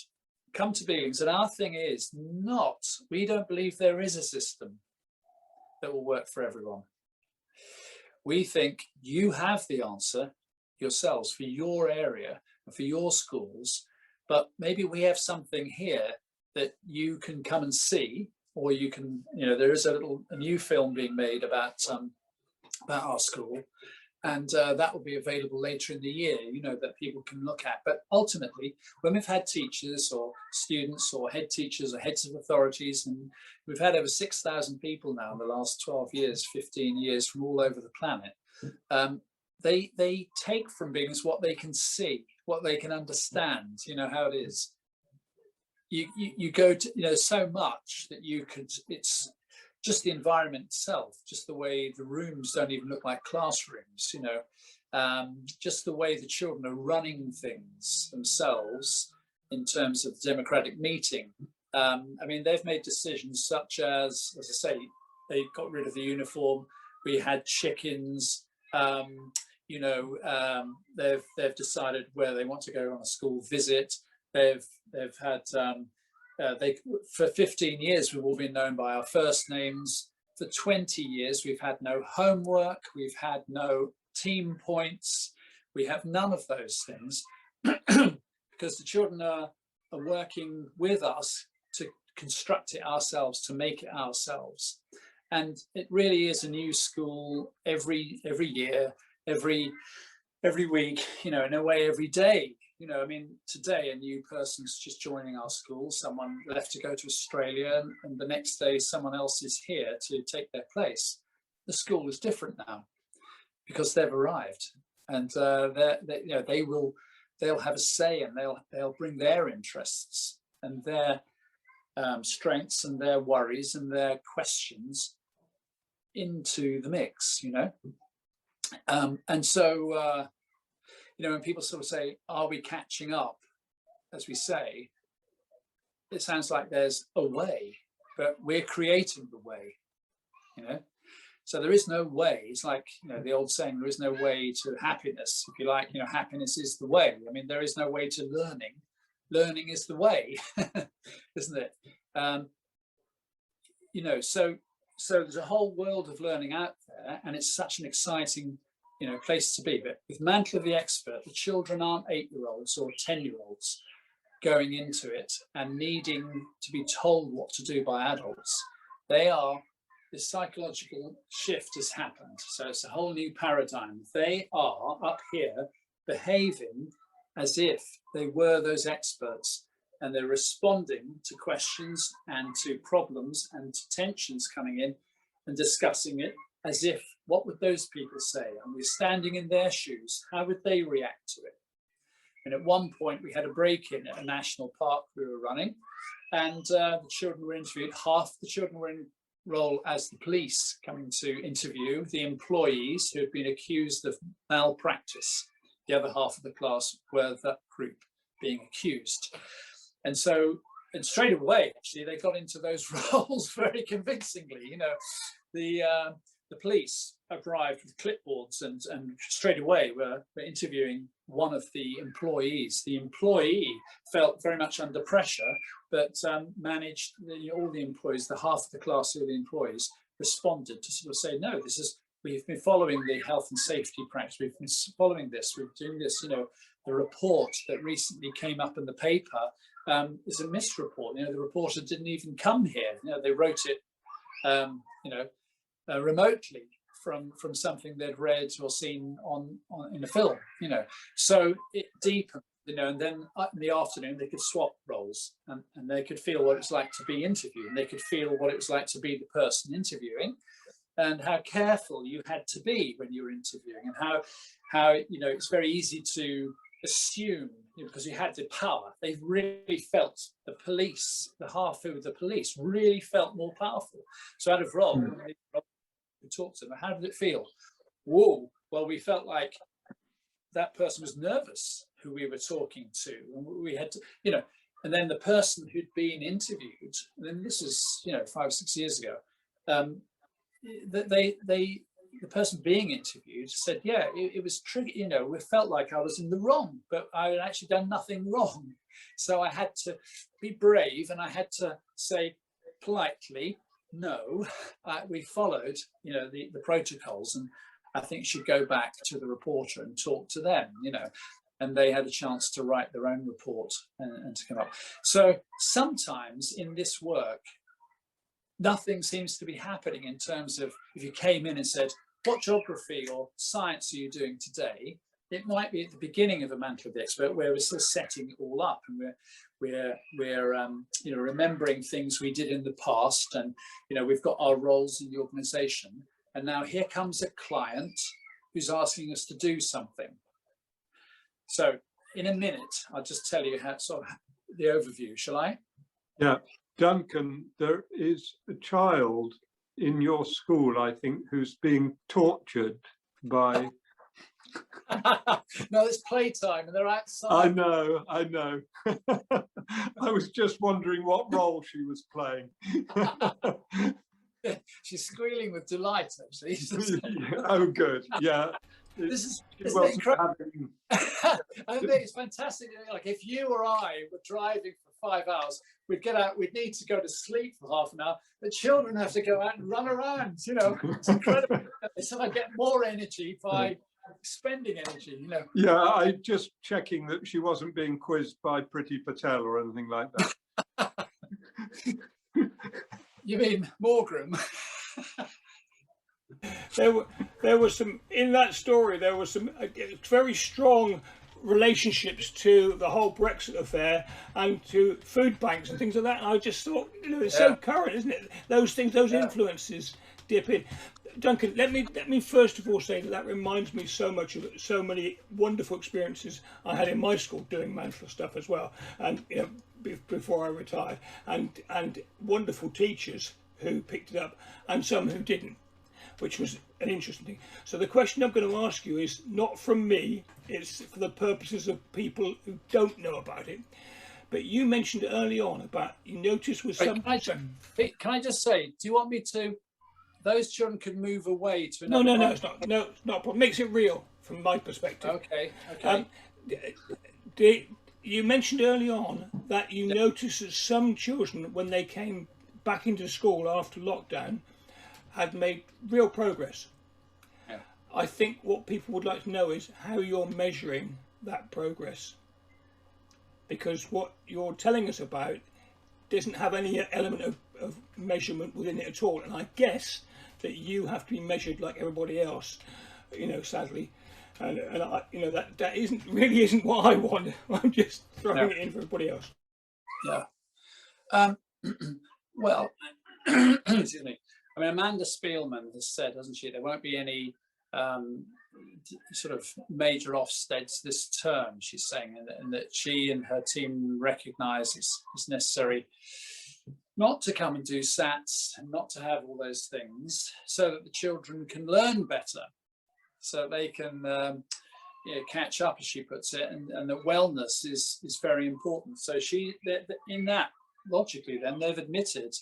come to Bealings. And our thing is not, we don't believe there is a system that will work for everyone. We think you have the answer yourselves for your area and for your schools. But maybe we have something here that you can come and see, or you can, you know, there is a new film being made about our school, and that will be available later in the year, you know, that people can look at. But ultimately, when we've had teachers or students or head teachers or heads of authorities, and we've had over 6,000 people now in the last 12 years, 15 years from all over the planet, they take from Bealings what they can see, what they can understand, you know, how it is. You go to, you know, so much that you could, it's just the environment itself, just the way the rooms don't even look like classrooms, you know, just the way the children are running things themselves in terms of the democratic meeting. I mean, they've made decisions such as I say, they got rid of the uniform. We had chickens. You know, they've decided where they want to go on a school visit. They've had for 15 years we've all been known by our first names. For 20 years we've had no homework. We've had no team points. We have none of those things because the children are working with us to construct it ourselves, to make it ourselves. And it really is a new school every year. Every week, you know, in a way, every day. You know, I mean, today a new person's just joining our school. Someone left to go to Australia, and the next day someone else is here to take their place. The school is different now because they've arrived, and you know, they'll have a say, and they'll bring their interests and their strengths and their worries and their questions into the mix. You know. And so, you know, when people sort of say, are we catching up? as we say, it sounds like there's a way, but we're creating the way, you know. So there is no way. It's like, you know, the old saying, there is no way to happiness. If you like, you know, happiness is the way. I mean, there is no way to learning. Learning is the way, isn't it? You know, so there's a whole world of learning out there, and it's such an exciting, you know, place to be. But with Mantle of the Expert, the children aren't 8-year-olds or 10-year-olds going into it and needing to be told what to do by adults. They are, this psychological shift has happened. So it's a whole new paradigm. They are up here behaving as if they were those experts, and they're responding to questions and to problems and to tensions coming in and discussing it as if, what would those people say? And we're standing in their shoes. How would they react to it? And at one point we had a break-in at a national park we were running, and the children were interviewed. Half the children were in role as the police coming to interview the employees who had been accused of malpractice. The other half of the class were that group being accused. And so, and straight away, actually, they got into those roles very convincingly. You know, the police arrived with clipboards and straight away were interviewing one of the employees. The employee felt very much under pressure, but managed, all the employees, the half of the class of the employees responded to sort of say, no, this is, we've been following the health and safety practice. We've been following this. We're doing this. You know, the report that recently came up in the paper is a misreport. You know, the reporter didn't even come here. You know, they wrote it, you know, remotely from something they'd read or seen on in a film. You know, so it deepened. You know, and then in the afternoon they could swap roles, and they could feel what it's like to be interviewed, and they could feel what it was like to be the person interviewing, and how careful you had to be when you were interviewing, and how you know, it's very easy to assume, you know, because you had the power. They really felt, the police, the half who were the police, really felt more powerful. So out of role, we talked to them. How did it feel? Whoa! Well, we felt like that person was nervous who we were talking to, and we had to, you know. And then the person who'd been interviewed, and then this is, you know, 5 or 6 years ago. The person being interviewed said, yeah, it was tricky, you know, we felt like I was in the wrong, but I had actually done nothing wrong. So I had to be brave, and I had to say politely, no, we followed, you know, the protocols, and I think you should go back to the reporter and talk to them, you know. And they had a chance to write their own report and to come up. So sometimes in this work, nothing seems to be happening in terms of, if you came in and said, what geography or science are you doing today? It might be at the beginning of a Mantle of the Expert where we're still setting it all up, and we're you know, remembering things we did in the past, and you know, we've got our roles in the organization, and now here comes a client who's asking us to do something. So in a minute, I'll just tell you how, sort of the overview, shall I? Yeah. Duncan, there is a child in your school, I think, who's being tortured by... No, it's playtime and they're outside. I know. I was just wondering what role she was playing. She's squealing with delight, actually. Oh, good. Yeah. This is incredible. I think it's fantastic. Like, if you or I were driving for 5 hours, we'd get out, we'd need to go to sleep for half an hour. The children have to go out and run around, you know. It's incredible. So I get more energy by spending energy, you know. Yeah, I just checking that she wasn't being quizzed by Priti Patel or anything like that. You mean Morgram? There was some, in that story, there was some very strong relationships to the whole Brexit affair and to food banks and things like that. And I just thought, you know, it's so current, isn't it? Those things, those influences dip in. Duncan, let me first of all say that reminds me so much of so many wonderful experiences I had in my school doing Mantle stuff as well, and you know, before I retired, and wonderful teachers who picked it up and some who didn't, which was an interesting thing. So the question I'm going to ask you is not from me, it's for the purposes of people who don't know about it. But you mentioned early on about you noticed with some. Can I just say, do you want me to? Those children could move away to No, another. no, it's not. No, it's not a problem. Makes it real from my perspective. Okay, okay. You mentioned early on that you noticed that some children, when they came back into school after lockdown, had made real progress. Yeah. I think what people would like to know is how you're measuring that progress, because what you're telling us about doesn't have any element of measurement within it at all. And I guess that you have to be measured like everybody else, sadly. And I, that isn't what I want. I'm just throwing it in for everybody else. Yeah. Well, excuse me. I mean, Amanda Spielman has said, hasn't she, there won't be any sort of major Ofsteds this term, she's saying, and that she and her team recognise it's necessary not to come and do SATs and not to have all those things, so that the children can learn better, so they can catch up, as she puts it, and that wellness is very important. So in that, logically, then they've admitted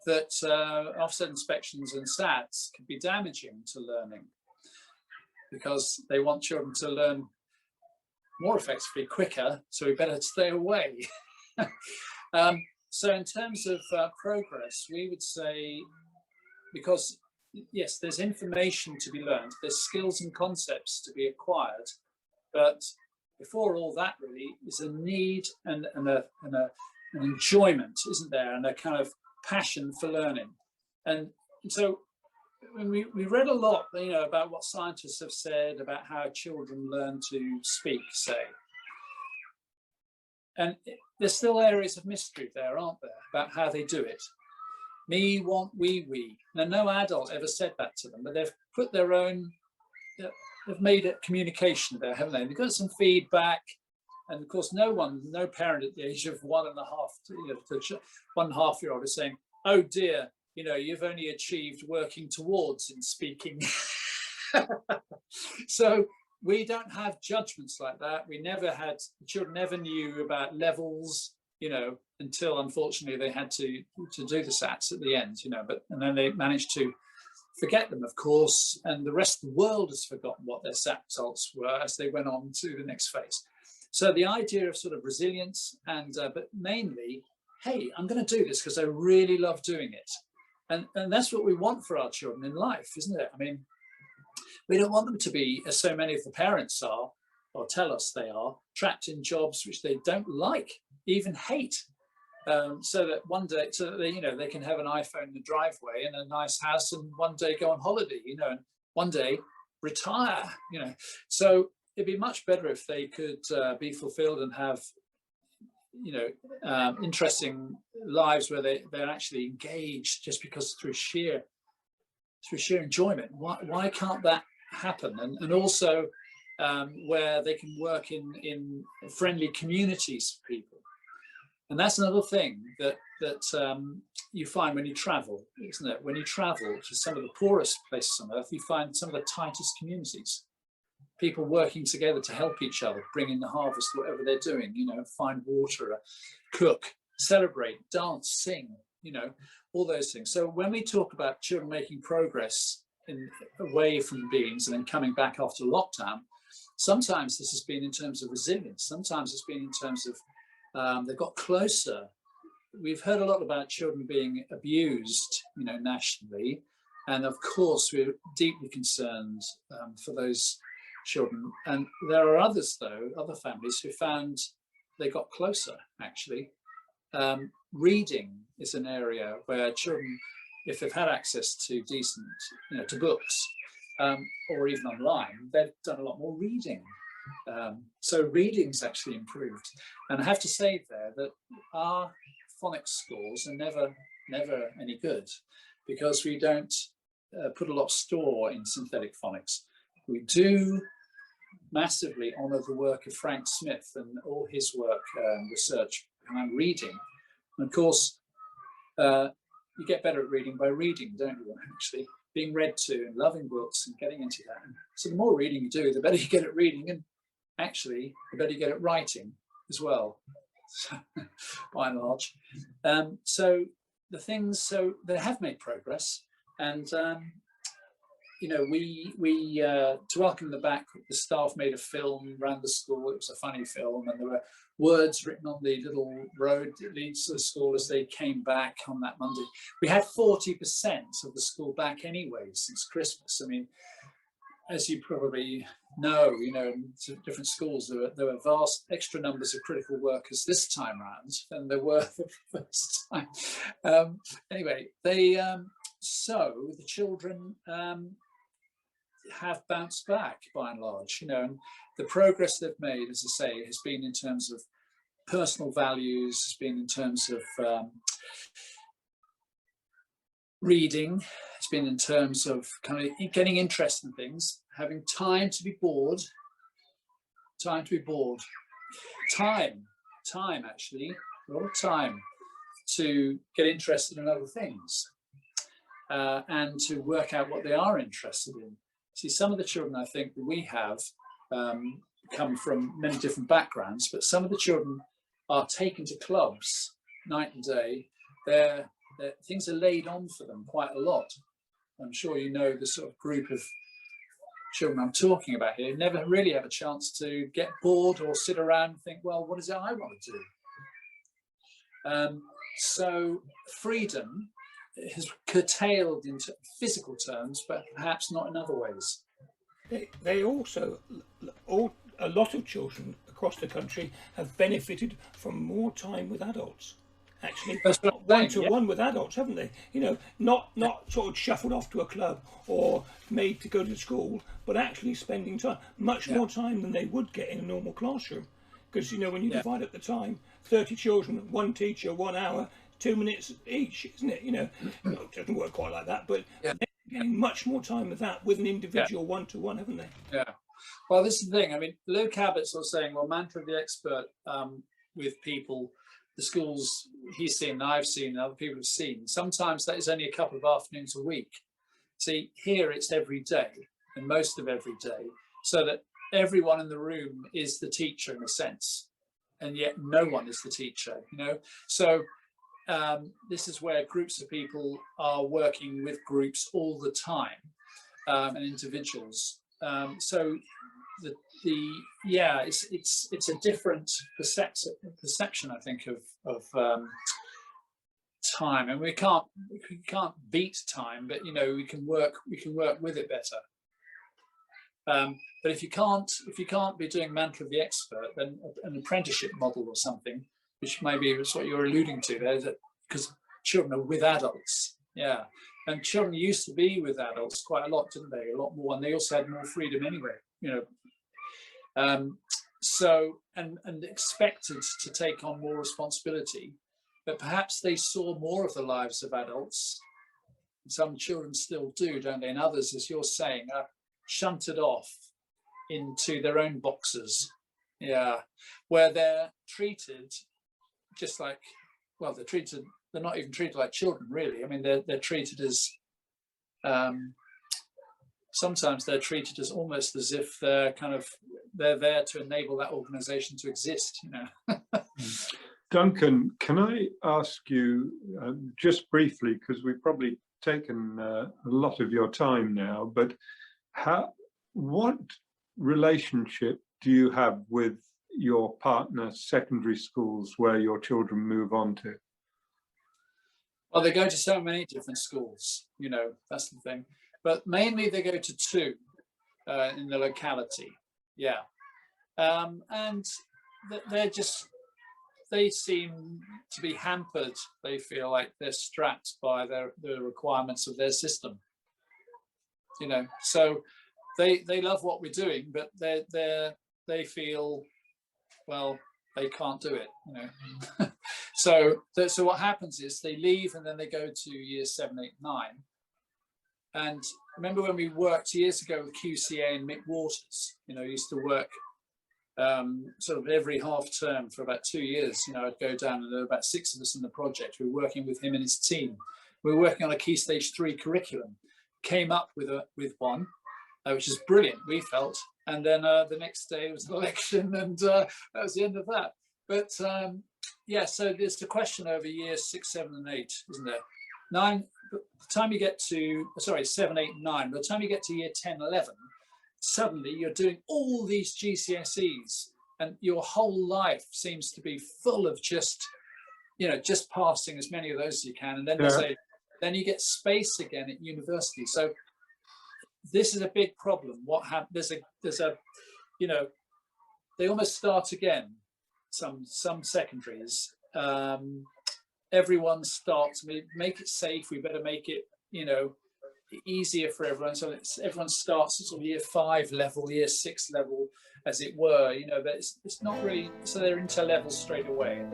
that offset inspections and SATs can be damaging to learning, because they want children to learn more effectively quicker, so we better stay away. So in terms of progress, we would say, because yes, there's information to be learned, there's skills and concepts to be acquired, but before all that really is a need and an enjoyment, isn't there, and a kind of passion for learning. And so when we read a lot, about what scientists have said about how children learn to speak, say, and there's still areas of mystery there, aren't there, about how they do it. Me want, we. Now, no adult ever said that to them, but they've put their own, they've made it communication there, haven't they? They've got some feedback, and of course, no parent at the age of 1.5, 1.5-year-old is saying, "Oh dear, you've only achieved working towards in speaking." So we don't have judgments like that. We never had, the children never knew about levels, until unfortunately they had to do the SATs at the end, and then they managed to forget them, of course, and the rest of the world has forgotten what their SAT results were as they went on to the next phase. So the idea of sort of resilience and, but mainly, hey, I'm going to do this because I really love doing it. And that's what we want for our children in life, isn't it? I mean, we don't want them to be, as so many of the parents are, or tell us they are, trapped in jobs which they don't like, even hate. So that one day, they can have an iPhone in the driveway and a nice house, and one day go on holiday, and one day retire, So it'd be much better if they could be fulfilled and have, interesting lives where they're actually engaged just because through sheer enjoyment. Why can't that happen? And also where they can work in friendly communities for people. And that's another thing that you find when you travel, isn't it? When you travel to some of the poorest places on earth, you find some of the tightest communities. People working together to help each other, bring in the harvest, whatever they're doing, find water, cook, celebrate, dance, sing, all those things. So when we talk about children making progress away from Bealings and then coming back after lockdown, sometimes this has been in terms of resilience. Sometimes it's been in terms of they've got closer. We've heard a lot about children being abused, nationally. And of course, we're deeply concerned for those children. And there are others, though, other families who found they got closer, actually. Reading is an area where children, if they've had access to decent, to books, or even online, they've done a lot more reading. So reading's actually improved. And I have to say there that our phonics scores are never any good, because we don't put a lot of store in synthetic phonics. We do massively honour the work of Frank Smith and all his work, research around reading. And of course, you get better at reading by reading, don't you, actually? Being read to and loving books and getting into that. So the more reading you do, the better you get at reading, and actually, the better you get at writing as well. by and large. So they have made progress, and to welcome them back, the staff made a film around the school. It was a funny film, and there were words written on the little road that leads to the school as they came back on that Monday. We had 40% of the school back anyway since Christmas. I mean, as you probably know, in different schools, there were vast extra numbers of critical workers this time around than there were the first time. Anyway, so the children have bounced back by and large, and the progress they've made, as I say, has been in terms of personal values, has been in terms of reading, it's been in terms of kind of getting interested in things, having time to be bored, time actually, a lot of time to get interested in other things and to work out what they are interested in. See, some of the children I think that we have come from many different backgrounds, but some of the children are taken to clubs night and day. Things are laid on for them quite a lot. I'm sure you know the sort of group of children I'm talking about here never really have a chance to get bored or sit around and think, well, what is it I want to do? So freedom has curtailed into physical terms, but perhaps not in other ways. They also, a lot of children across the country have benefited from more time with adults. Actually, one-to-one with adults, haven't they? Not sort of shuffled off to a club or made to go to school, but actually spending time, much more time than they would get in a normal classroom. Because, when you divide up the time, 30 children, one teacher, 1 hour, 2 minutes each, isn't it? It doesn't work quite like that, but they're getting much more time with that, with an individual one-to-one, haven't they? Yeah. Well, this is the thing. I mean, Lou Cabot's was saying, well, Mantle the expert with people, the schools he's seen, and I've seen, and other people have seen, sometimes that is only a couple of afternoons a week. See, here it's every day, and most of every day, so that everyone in the room is the teacher in a sense, and yet no one is the teacher, So this is where groups of people are working with groups all the time, and individuals. So it's a different perception, I think, of time, and we can't beat time, but we can work with it better. But if you can't be doing Mantle of the expert, then an apprenticeship model or something, which maybe is what you're alluding to there, because children are with adults, and children used to be with adults quite a lot, didn't they? A lot more, and they also had more freedom anyway, so and expected to take on more responsibility, but perhaps they saw more of the lives of adults. Some children still do, don't they? And others, as you're saying, are shunted off into their own boxes, where they're treated just like, well, they're not even treated like children, really. I mean, they're treated as sometimes they're treated as almost as if they're there to enable that organization to exist, Duncan, can I ask you just briefly, because we've probably taken a lot of your time now, but what relationship do you have with your partner secondary schools where your children move on to? Well, they go to so many different schools, that's the thing. But mainly they go to 2 in the locality, and they seem to be hampered. They feel like they're strapped by the requirements of their system, So they love what we're doing, but they feel, well, they can't do it, So what happens is they leave, and then they go to years 7, 8, 9. And remember when we worked years ago with QCA and Mick Waters, used to work sort of every half term for about 2 years. I'd go down, and there were about 6 of us in the project. We were working with him and his team. We were working on a Key Stage 3 curriculum, came up with one, which is brilliant, we felt. And then the next day was an election, and that was the end of that. But yeah, so there's the question over years 6, 7, and 8, isn't there? 9. By the time you get to 7, 8, and 9. By the time you get to year 10, 11, suddenly you're doing all these GCSEs, and your whole life seems to be full of just passing as many of those as you can, and then then you get space again at university. So this is a big problem. What happens? There's a they almost start again. Some secondaries. Everyone starts. Make it safe. We better make it easier for everyone. So everyone starts at sort of year 5 level, year 6 level, as it were. But it's not really. So they're into levels straight away.